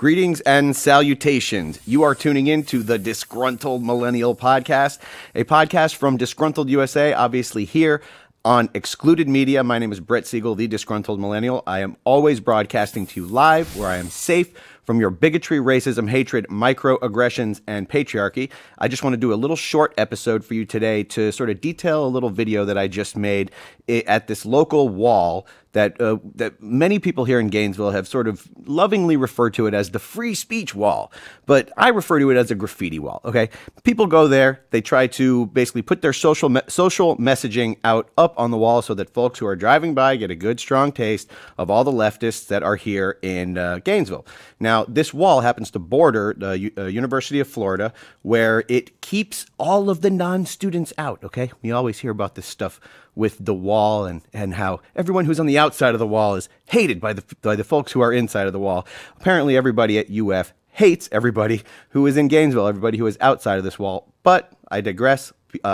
Greetings and salutations. You are tuning in to the Disgruntled Millennial Podcast, a podcast from Disgruntled USA, obviously here on Excluded Media. My name is Brett Siegel, the Disgruntled Millennial. I am always broadcasting to you live, where I am safe from your bigotry, racism, hatred, microaggressions, and patriarchy. I just want to do a little short episode for you today to sort of detail a little video that I just made at this local wall that many people here in Gainesville have sort of lovingly referred to it as the free speech wall, but I refer to it as a graffiti wall, okay? People go there, they try to basically put their social messaging up on the wall so that folks who are driving by get a good, strong taste of all the leftists that are here in Gainesville. Now, this wall happens to border the University of Florida, where it keeps all of the non-students out, okay? We always hear about this stuff with the wall and how everyone who's on the outside of the wall is hated by the folks who are inside of the wall. Apparently, everybody at UF hates everybody who is in Gainesville, everybody who is outside of this wall. But I digress.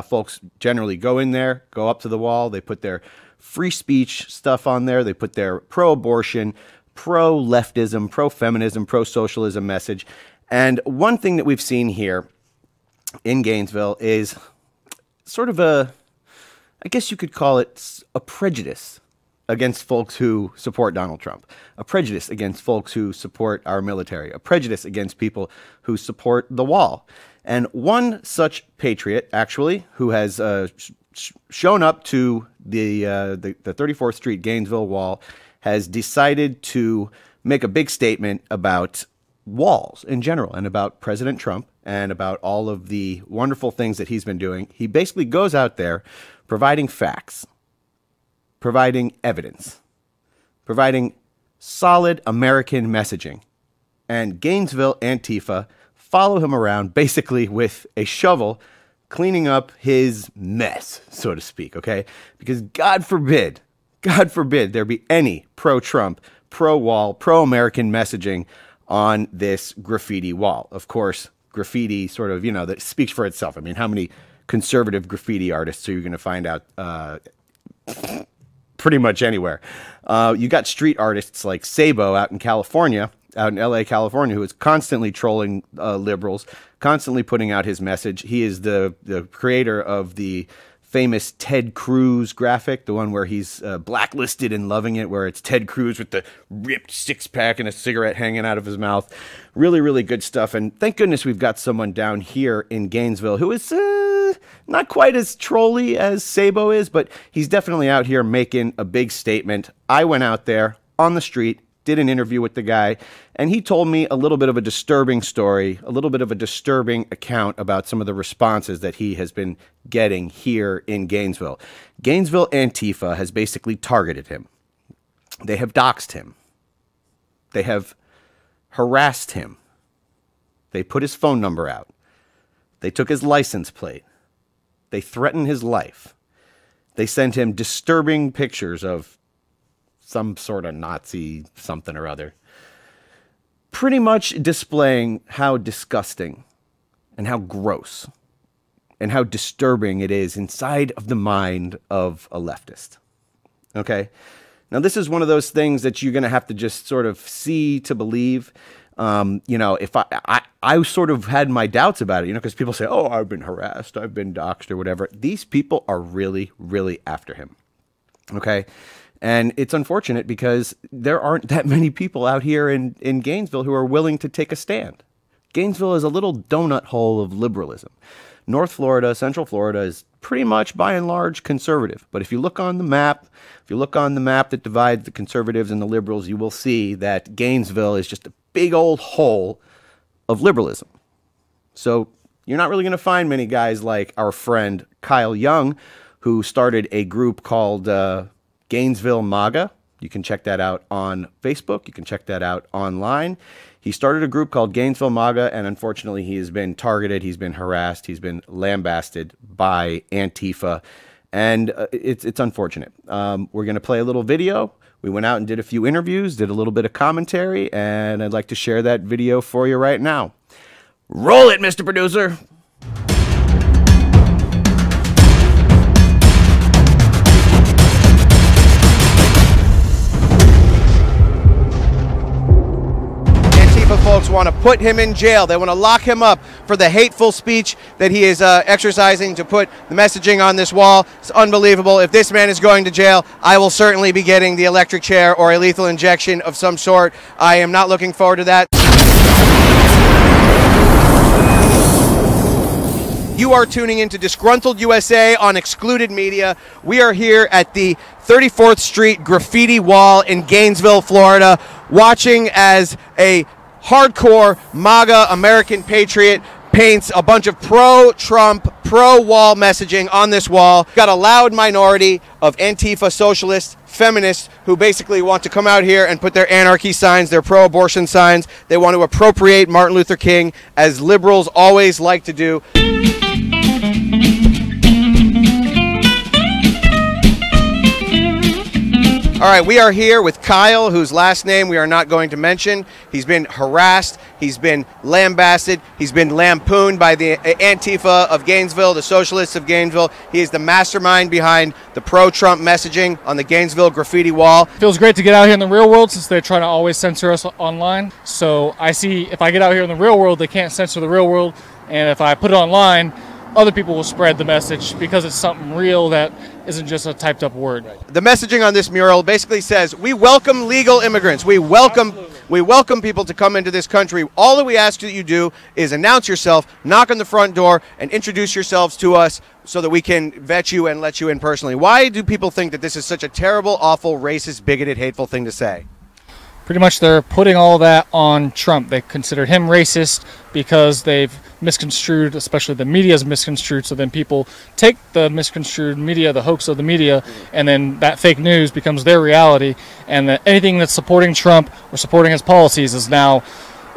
Folks generally go in there, go up to the wall. They put their free speech stuff on there. They put their pro-abortion, pro-leftism, pro-feminism, pro-socialism message. And one thing that we've seen here in Gainesville is sort of I guess you could call it a prejudice against folks who support Donald Trump, a prejudice against folks who support our military, a prejudice against people who support the wall. And one such patriot, actually, who has shown up to the 34th Street Gainesville wall, has decided to make a big statement about walls in general and about President Trump and about all of the wonderful things that he's been doing. He basically goes out there providing facts, providing evidence, providing solid American messaging. And Gainesville Antifa follow him around basically with a shovel, cleaning up his mess, so to speak, okay? Because God forbid there be any pro-Trump, pro-wall, pro-American messaging on this graffiti wall. Of course, graffiti sort of, that speaks for itself. I mean, how many conservative graffiti artists are you going to find out pretty much anywhere? You got street artists like Sabo out in California, out in LA, California, who is constantly trolling liberals, constantly putting out his message. He is the creator of the famous Ted Cruz graphic, the one where he's blacklisted and loving it, where it's Ted Cruz with the ripped six-pack and a cigarette hanging out of his mouth. Really, really good stuff. And thank goodness we've got someone down here in Gainesville who is not quite as trolly as Sabo is, but he's definitely out here making a big statement. I went out there on the street, did an interview with the guy, and he told me a little bit of a disturbing story, a little bit of a disturbing account about some of the responses that he has been getting here in Gainesville. Gainesville Antifa has basically targeted him. They have doxed him. They have harassed him. They put his phone number out. They took his license plate. They threatened his life. They sent him disturbing pictures of some sort of Nazi something or other, pretty much displaying how disgusting and how gross and how disturbing it is inside of the mind of a leftist. Okay? Now, this is one of those things that you're going to have to just sort of see to believe. If I sort of had my doubts about it, because people say, oh, I've been harassed, I've been doxxed or whatever. These people are really, really after him. Okay? And it's unfortunate because there aren't that many people out here in Gainesville who are willing to take a stand. Gainesville is a little donut hole of liberalism. North Florida, Central Florida is pretty much by and large conservative. But if you look on the map, that divides the conservatives and the liberals, you will see that Gainesville is just a big old hole of liberalism. So you're not really going to find many guys like our friend Kyle Young, who started a group called Gainesville MAGA. You can check that out on Facebook. You can check that out online. He started a group called Gainesville MAGA, and unfortunately, he has been targeted. He's been harassed. He's been lambasted by Antifa, and it's unfortunate. We're going to play a little video. We went out and did a few interviews, did a little bit of commentary, and I'd like to share that video for you right now. Roll it, Mr. Producer. accounts want to put him in jail. They want to lock him up for the hateful speech that he is exercising to put the messaging on this wall. It's unbelievable. If this man is going to jail, I will certainly be getting the electric chair or a lethal injection of some sort. I am not looking forward to that. You are tuning into Disgruntled USA on Xcluded Media. We are here at the 34th Street graffiti wall in Gainesville, Florida, watching as a hardcore MAGA American patriot paints a bunch of pro-Trump, pro-wall messaging on this wall. Got a loud minority of Antifa socialists, feminists, who basically want to come out here and put their anarchy signs, their pro-abortion signs. They want to appropriate Martin Luther King, as liberals always like to do. All right, we are here with Kyle, whose last name we are not going to mention. He's been harassed, he's been lambasted, he's been lampooned by the Antifa of Gainesville, the socialists of Gainesville. He is the mastermind behind the pro-Trump messaging on the Gainesville graffiti wall. Feels great to get out here in the real world since they're trying to always censor us online. So I see if I get out here in the real world, they can't censor the real world. And if I put it online, other people will spread the message because it's something real that isn't just a typed up word. The messaging on this mural basically says, we welcome legal immigrants. We welcome people to come into this country. All that we ask that you do is announce yourself, knock on the front door, and introduce yourselves to us so that we can vet you and let you in personally. Why do people think that this is such a terrible, awful, racist, bigoted, hateful thing to say? Pretty much they're putting all that on Trump. They consider him racist because they've misconstrued, especially the media's misconstrued, so then people take the misconstrued media, the hoax of the media, and then that fake news becomes their reality, and that anything that's supporting Trump or supporting his policies is now,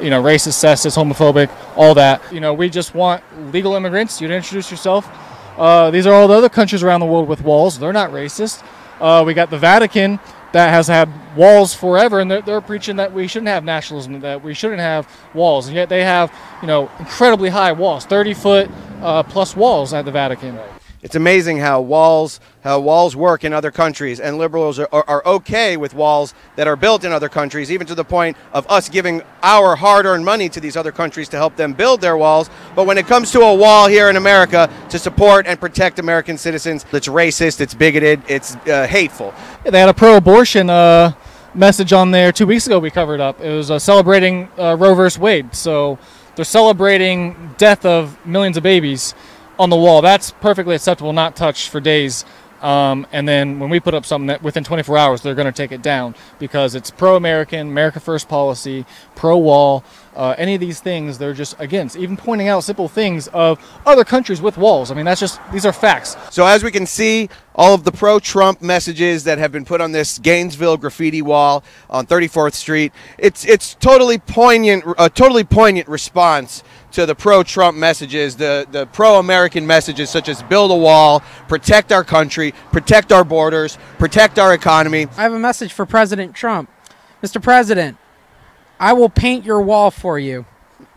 you know, racist, sexist, homophobic, all that. You know, we just want legal immigrants. You to introduce yourself. These are all the other countries around the world with walls. They're not racist. We got the Vatican that has had walls forever, and they're preaching that we shouldn't have nationalism, that we shouldn't have walls, and yet they have, you know, incredibly high walls, 30-foot plus walls at the Vatican. It's amazing how walls work in other countries, and liberals are okay with walls that are built in other countries, even to the point of us giving our hard-earned money to these other countries to help them build their walls. But when it comes to a wall here in America to support and protect American citizens, it's racist, it's bigoted, it's hateful. Yeah, they had a pro-abortion message on there 2 weeks ago we covered up. It was celebrating Roe vs. Wade. So they're celebrating death of millions of babies on the wall. That's perfectly acceptable, not touched for days. And then when we put up something that within 24 hours, they're going to take it down because it's pro-American, America First policy, pro-wall. Any of these things, they're just against. Even pointing out simple things of other countries with walls. I mean, that's just, these are facts. So as we can see, all of the pro-Trump messages that have been put on this Gainesville graffiti wall on 34th Street, it's totally poignant, a totally poignant response to the pro-Trump messages, the pro-American messages such as build a wall, protect our country, protect our borders, protect our economy. I have a message for President Trump. Mr. President, I will paint your wall for you.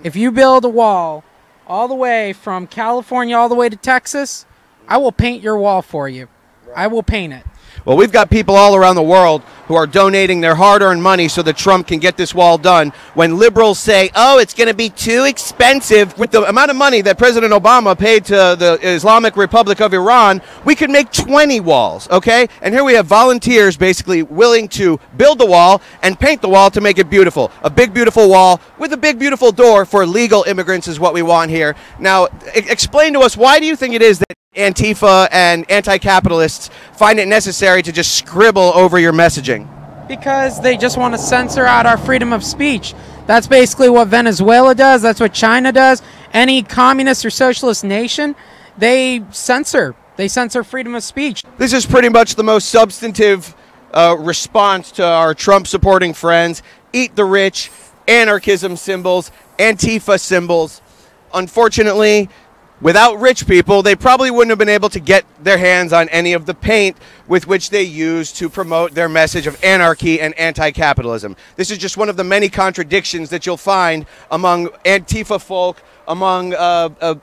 If you build a wall all the way from California all the way to Texas, I will paint your wall for you. I will paint it. Well, we've got people all around the world who are donating their hard-earned money so that Trump can get this wall done. When liberals say, oh, it's going to be too expensive, with the amount of money that President Obama paid to the Islamic Republic of Iran, we could make 20 walls, okay? And here we have volunteers basically willing to build the wall and paint the wall to make it beautiful. A big, beautiful wall with a big, beautiful door for legal immigrants is what we want here. Now, explain to us, why do you think it is that Antifa and anti-capitalists find it necessary to just scribble over your messaging? Because they just want to censor out our freedom of speech. That's basically what Venezuela does. That's what China does. Any communist or socialist nation, they censor. They censor freedom of speech. This is pretty much the most substantive response to our Trump-supporting friends. Eat the rich, anarchism symbols, Antifa symbols. Unfortunately, without rich people, they probably wouldn't have been able to get their hands on any of the paint with which they use to promote their message of anarchy and anti-capitalism. This is just one of the many contradictions that you'll find among Antifa folk, among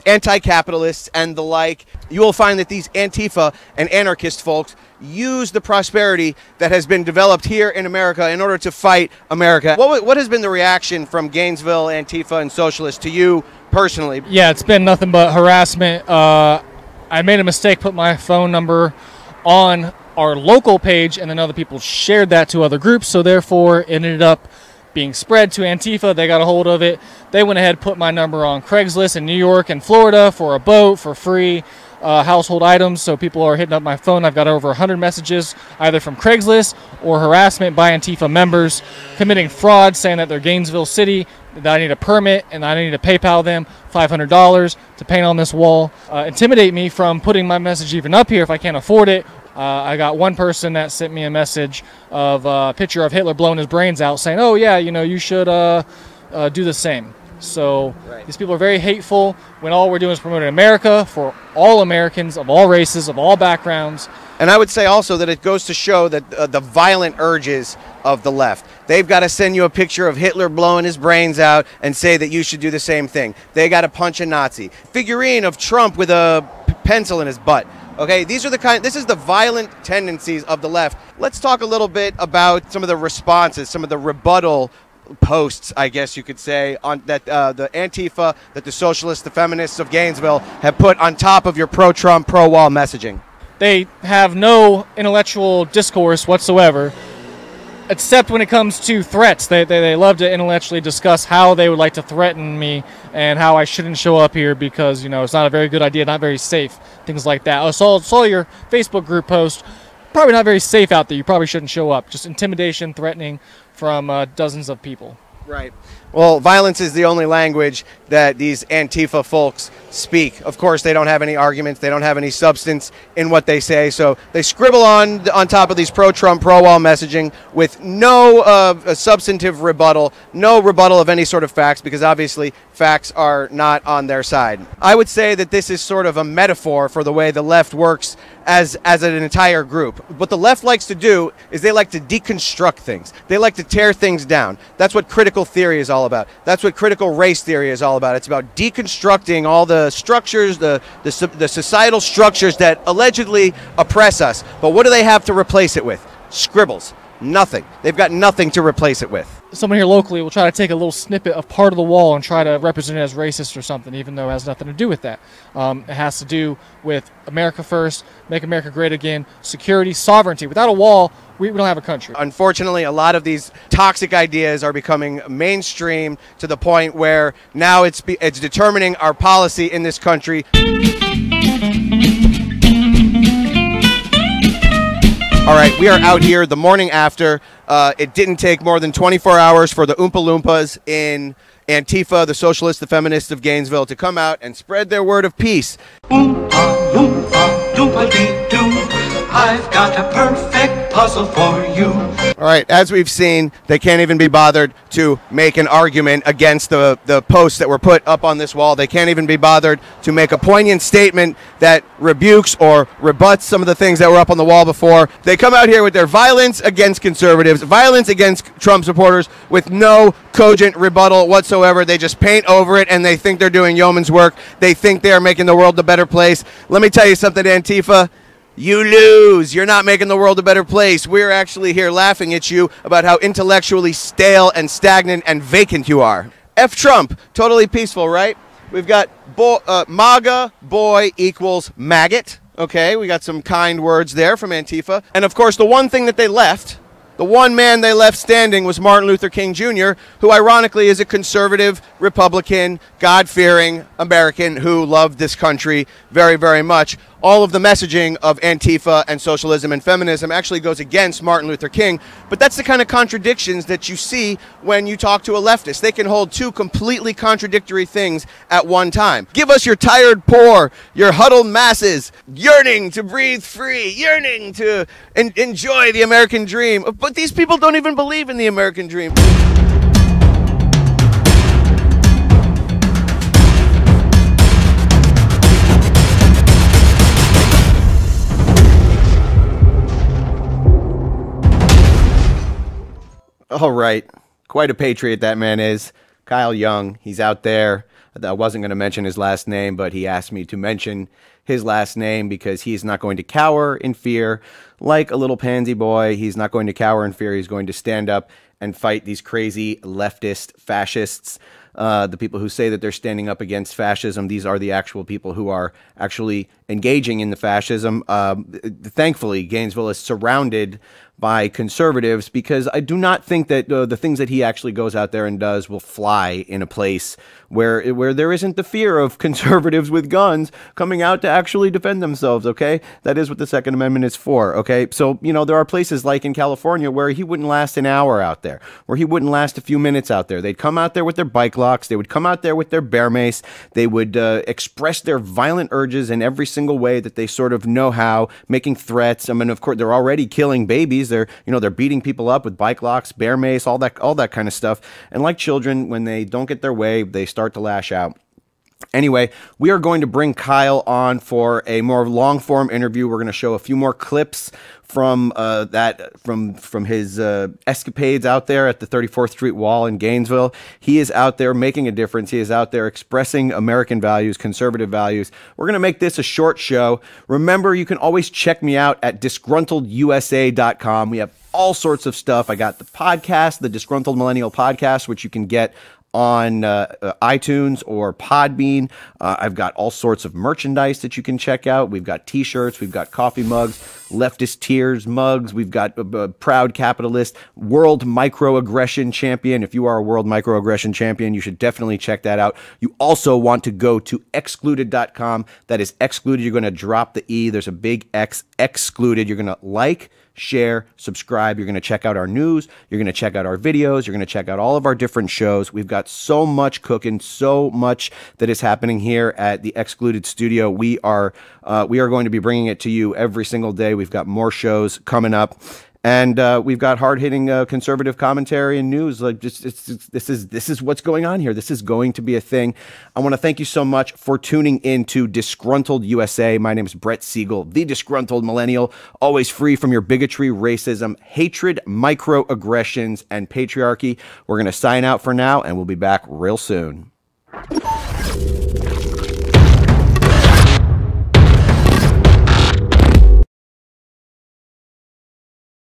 anti-capitalists and the like. You will find that these Antifa and anarchist folks use the prosperity that has been developed here in America in order to fight America. What has been the reaction from Gainesville Antifa and socialists to you personally? Yeah, it's been nothing but harassment. I made a mistake, put my phone number on our local page, and then other people shared that to other groups, so therefore it ended up being spread to Antifa. They got a hold of it. They went ahead and put my number on Craigslist in New York and Florida for a boat for free. Household items, so people are hitting up my phone. I've got over 100 messages either from Craigslist or harassment by Antifa members committing fraud, saying that they're Gainesville City, that I need a permit and I need to PayPal them $500 to paint on this wall, intimidate me from putting my message even up here if I can't afford it. I got one person that sent me a message of a picture of Hitler blowing his brains out saying, oh yeah, you know, you should do the same. So these people are very hateful when all we're doing is promoting America for all Americans of all races, of all backgrounds. And I would say also that it goes to show that the violent urges of the left. They've got to send you a picture of Hitler blowing his brains out and say that you should do the same thing. They got to punch a Nazi. Figurine of Trump with a pencil in his butt. Okay, this is the violent tendencies of the left. Let's talk a little bit about some of the responses, some of the rebuttal posts, I guess you could say, on that the Antifa, that the socialists, the feminists of Gainesville have put on top of your pro-Trump, pro-wall messaging. They have no intellectual discourse whatsoever, except when it comes to threats. They love to intellectually discuss how they would like to threaten me and how I shouldn't show up here because, you know, it's not a very good idea, not very safe, things like that. I saw your Facebook group post. Probably not very safe out there. You probably shouldn't show up. Just intimidation, threatening from dozens of people. Right. Well, violence is the only language that these Antifa folks speak. Of course, they don't have any arguments. They don't have any substance in what they say. So they scribble on top of these pro-Trump, pro-wall messaging with no substantive rebuttal, no rebuttal of any sort of facts, because obviously facts are not on their side. I would say that this is sort of a metaphor for the way the left works as an entire group. What the left likes to do is they like to deconstruct things. They like to tear things down. That's what critical theory is all about. That's what critical race theory is all about. It's about deconstructing all the structures, the societal structures that allegedly oppress us. But what do they have to replace it with? Scribbles. Nothing. They've got nothing to replace it with. Someone here locally will try to take a little snippet of part of the wall and try to represent it as racist or something, even though it has nothing to do with that. It has to do with America first, make America great again, security, sovereignty. Without a wall, we don't have a country. Unfortunately, a lot of these toxic ideas are becoming mainstream to the point where now it's determining our policy in this country. All right, we are out here the morning after. It didn't take more than 24 hours for the Oompa Loompas in Antifa, the socialists, the feminists of Gainesville, to come out and spread their word of peace. Oompa Loompa, Doompa-dee-doo, I've got a perfect puzzle for you. All right, as we've seen, they can't even be bothered to make an argument against the posts that were put up on this wall. They can't even be bothered to make a poignant statement that rebukes or rebuts some of the things that were up on the wall before. They come out here with their violence against conservatives, violence against Trump supporters, with no cogent rebuttal whatsoever. They just paint over it, and they think they're doing yeoman's work. They think they are making the world a better place. Let me tell you something, Antifa. You lose. You're not making the world a better place. We're actually here laughing at you about how intellectually stale and stagnant and vacant you are. F Trump. Totally peaceful, right? We've got MAGA boy equals maggot. Okay, we got some kind words there from Antifa. And of course, the one thing that they left, the one man they left standing, was Martin Luther King Jr., who ironically is a conservative, Republican, God-fearing American who loved this country very, very much. All of the messaging of Antifa and socialism and feminism actually goes against Martin Luther King, but that's the kind of contradictions that you see when you talk to a leftist. They can hold two completely contradictory things at one time. Give us your tired poor, your huddled masses, yearning to breathe free, yearning to enjoy the American dream. But these people don't even believe in the American dream. All right. Quite a patriot that man is. Kyle Young, he's out there. I wasn't going to mention his last name, but he asked me to mention his last name because he is not going to cower in fear like a little pansy boy. He's not going to cower in fear. He's going to stand up and fight these crazy leftist fascists. The people who say that they're standing up against fascism, these are the actual people who are actually engaging in the fascism. Thankfully, Gainesville is surrounded by conservatives because I do not think that the things that he actually goes out there and does will fly in a place where there isn't the fear of conservatives with guns coming out to actually defend themselves, okay? That is what the Second Amendment is for, okay? So, you know, there are places like in California where he wouldn't last an hour out there, where he wouldn't last a few minutes out there. They'd come out there with their bike locks. They would come out there with their bear mace. They would express their violent urges in every single way that they sort of know how, making threats. I mean, of course, they're already killing babies. They're beating people up with bike locks, bear mace, all that kind of stuff. And like children, when they don't get their way, they start to lash out. Anyway, we are going to bring Kyle on for a more long-form interview. We're going to show a few more clips from from his escapades out there at the 34th Street Wall in Gainesville. He is out there making a difference. He is out there expressing American values, conservative values. We're going to make this a short show. Remember, you can always check me out at disgruntledusa.com. We have all sorts of stuff. I got the podcast, the Disgruntled Millennial Podcast, which you can get on iTunes or Podbean. I've got all sorts of merchandise that you can check out. We've got t-shirts, we've got coffee mugs, leftist tears mugs, we've got a proud capitalist, world microaggression champion. If you are a world microaggression champion, you should definitely check that out. You also want to go to xcluded.com. That is Xcluded. You're going to drop the E. There's a big X, Xcluded. You're going to like, share, subscribe. You're going to check out our news. You're going to check out our videos. You're going to check out all of our different shows. We've got so much cooking, so much that is happening here at the Xcluded Studio. We are going to be bringing it to you every single day. We've got more shows coming up. And we've got hard-hitting conservative commentary and news. Like, this is what's going on here. This is going to be a thing. I want to thank you so much for tuning in to Disgruntled USA. My name is Brett Siegel, the Disgruntled Millennial, always free from your bigotry, racism, hatred, microaggressions, and patriarchy. We're going to sign out for now, and we'll be back real soon.